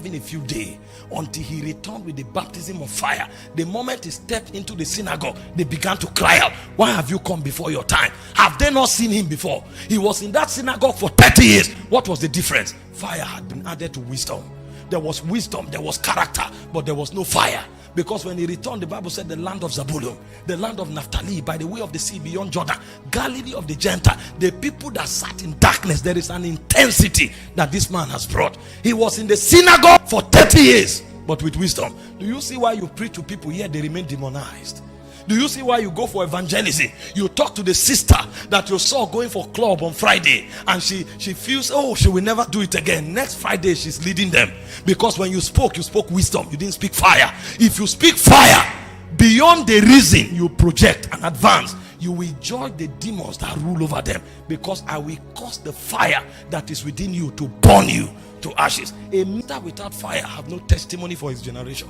having a few days until he returned with the baptism of fire. The moment he stepped into the synagogue, they began to cry out, why have you come before your time? Have they not seen him before? He was in that synagogue for 30 years. What was the difference? Fire had been added to wisdom. There was wisdom, there was character, but there was no fire. Because when he returned, the Bible said the land of Zabulon, the land of Naphtali, by the way of the sea beyond Jordan, Galilee of the Gentile, the people that sat in darkness, there is an intensity that this man has brought. He was in the synagogue for 30 years, but with wisdom. Do you see why you preach to people here, they remain demonized? Do you see why you go for evangelism? You talk to the sister that you saw going for club on Friday, and she feels, oh, she will never do it again. Next Friday she's leading them, because when you spoke wisdom, you didn't speak fire. If you speak fire beyond the reason you project and advance, you will judge the demons that rule over them, because I will cause the fire that is within you to burn you to ashes. A minister without fire have no testimony for his generation.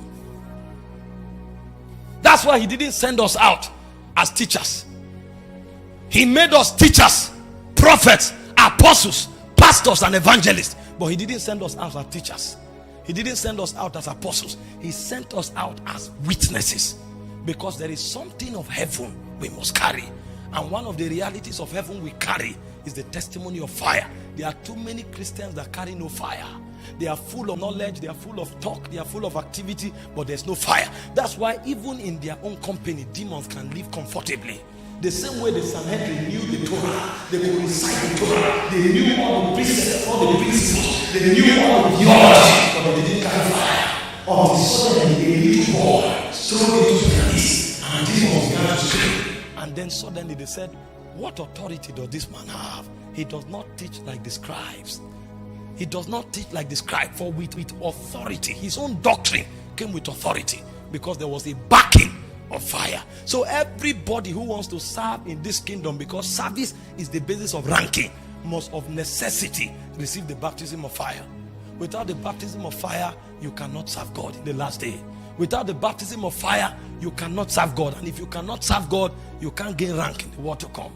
That's why he didn't send us out as teachers. He made us teachers, prophets, apostles, pastors, and evangelists. But he didn't send us out as teachers. He didn't send us out as apostles. He sent us out as witnesses. Because there is something of heaven we must carry. And one of the realities of heaven we carry is the testimony of fire. There are too many Christians that carry no fire. They are full of knowledge, they are full of talk, they are full of activity, but there's no fire. That's why even in their own company, demons can live comfortably. The same way the Sanhedrin knew the Torah, they could recite the Torah, they knew all the precepts, all the principles, they knew all the theology, but they didn't carry fire. Until suddenly a little boy thrown into their midst, and demons began to scream. And then suddenly they said, what authority does this man have? He does not teach like the scribes. He does not teach like the scribe, for with authority. His own doctrine came with authority, because there was a backing of fire. So everybody who wants to serve in this kingdom, because service is the basis of ranking, must of necessity receive the baptism of fire. Without the baptism of fire, you cannot serve God in the last day. Without the baptism of fire, you cannot serve God. And if you cannot serve God, you can't gain rank in the world to come.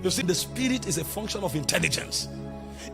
You see, the spirit is a function of intelligence.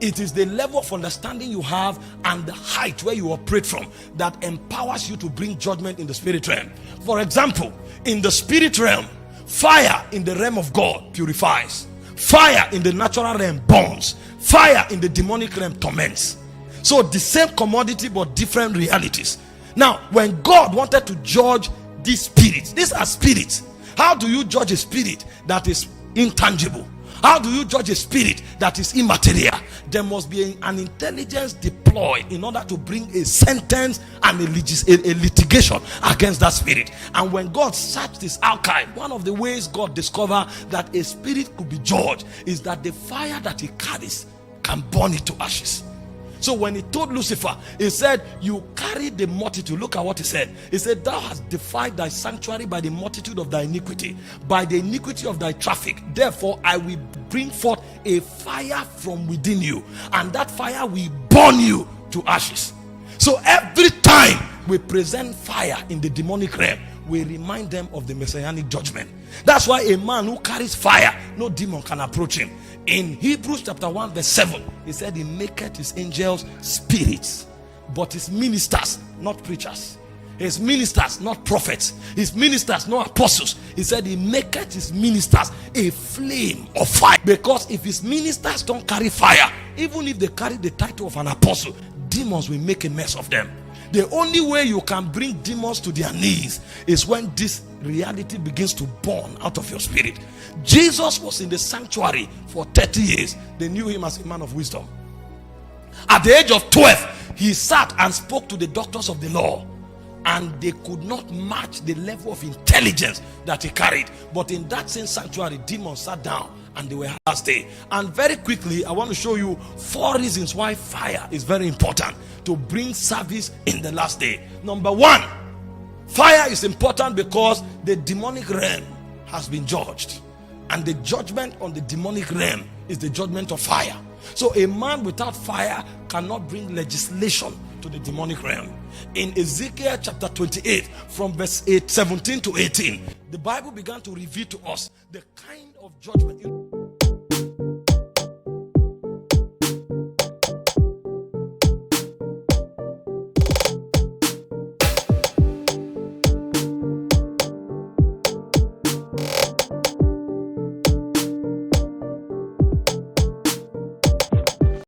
It is the level of understanding you have and the height where you operate from that empowers you to bring judgment in the spirit realm. For example, in the spirit realm, fire in the realm of God purifies. Fire in the natural realm burns. Fire in the demonic realm torments. So the same commodity but different realities. Now, when God wanted to judge these spirits, these are spirits. How do you judge a spirit that is intangible? How do you judge a spirit that is immaterial? There must be an intelligence deployed in order to bring a sentence and a litigation against that spirit. And when God searched his archive, one of the ways God discovered that a spirit could be judged is that the fire that he carries can burn it to ashes. So when he told Lucifer, he said, you carry the multitude. Look at what he said. He said, thou hast defied thy sanctuary by the multitude of thy iniquity, by the iniquity of thy traffic. Therefore I will bring forth a fire from within you, and that fire will burn you to ashes. So every time we present fire in the demonic realm, we remind them of the messianic judgment. That's why a man who carries fire, no demon can approach him. In Hebrews chapter 1 verse 7, he said he maketh his angels spirits, but his ministers not preachers. His ministers not prophets. His ministers not apostles. He said he maketh his ministers a flame of fire. Because if his ministers don't carry fire, even if they carry the title of an apostle, demons will make a mess of them. The only way you can bring demons to their knees is when this reality begins to burn out of your spirit. Jesus was in the sanctuary for 30 years. They knew him as a man of wisdom. At the age of 12, he sat and spoke to the doctors of the law, and they could not match the level of intelligence that he carried. But in that same sanctuary, demons sat down and they were last day. And very quickly, I want to show you 4 reasons why fire is very important to bring service in the last day. Number 1, fire is important because the demonic realm has been judged, and the judgment on the demonic realm is the judgment of fire. So a man without fire cannot bring legislation to the demonic realm. In Ezekiel chapter 28 from verse 17 to 18, the Bible began to reveal to us the kind of judgment.